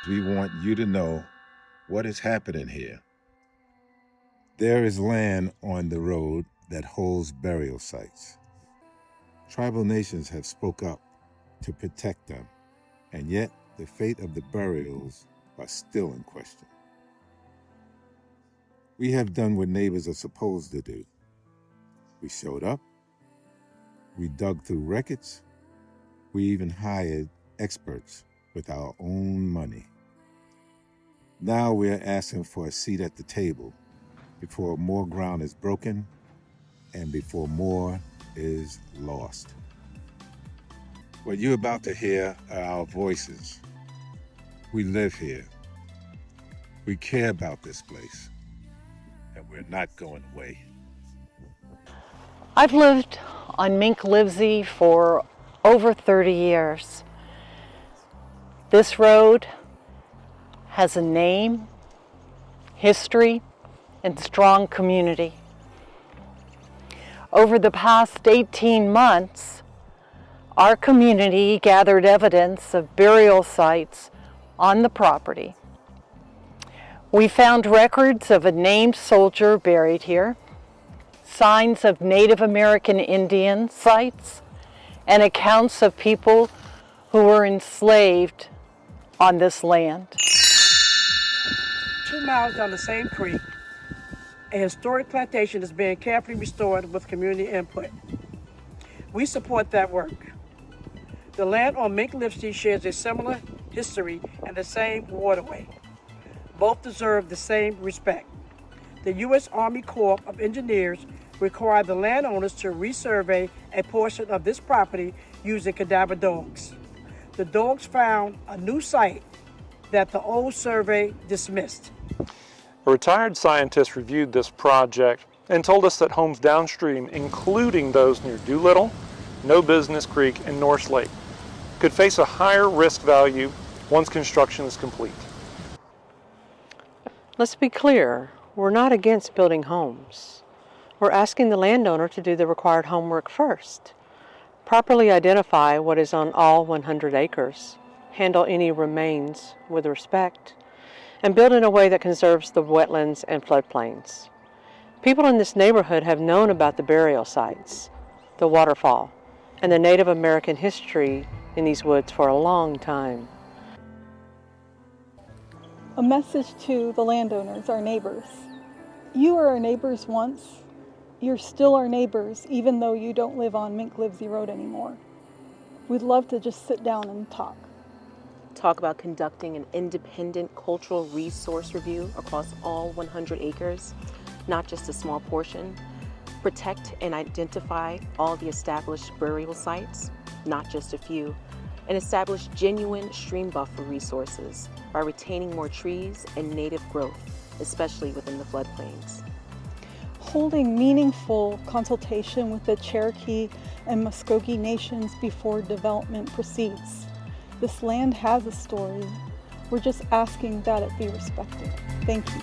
We want you to know what is happening here. There is land on the road that holds burial sites. Tribal nations have spoke up to protect them, and yet the fate of the burials are still in question. We have done what neighbors are supposed to do. We showed up, we dug through records, we even hired experts with our own money. Now we're asking for a seat at the table before more ground is broken and before more is lost. What you're about to hear are our voices. We live here. We care about this place, and we're not going away. I've lived on Mink Livsey for over 30 years. This road has a name, history, and strong community. Over the past 18 months, our community gathered evidence of burial sites on the property. We found records of a named soldier buried here, signs of Native American Indian sites, and accounts of people who were enslaved on this land. 2 miles down the same creek, a historic plantation is being carefully restored with community input. We support that work. The land on Mink Livsey shares a similar history and the same waterway. Both deserve the same respect. The U.S. Army Corps of Engineers required the landowners to resurvey a portion of this property using cadaver dogs. The dogs found a new site that the old survey dismissed. A retired scientist reviewed this project and told us that homes downstream, including those near Doolittle, No Business Creek, and Norse Lake, could face a higher risk value once construction is complete. Let's be clear, we're not against building homes. We're asking the landowner to do the required homework first. Properly identify what is on all 100 acres, handle any remains with respect, and build in a way that conserves the wetlands and floodplains. People in this neighborhood have known about the burial sites, the waterfall, and the Native American history in these woods for a long time. A message to the landowners, our neighbors. You were our neighbors once. You're still our neighbors, even though you don't live on Mink Livsey Road anymore. We'd love to just sit down and talk. Talk about conducting an independent cultural resource review across all 100 acres, not just a small portion. Protect and identify all the established burial sites, not just a few, and establish genuine stream buffer resources by retaining more trees and native growth, especially within the floodplains. Holding meaningful consultation with the Cherokee and Muskogee nations before development proceeds. This land has a story. We're just asking that it be respected. Thank you.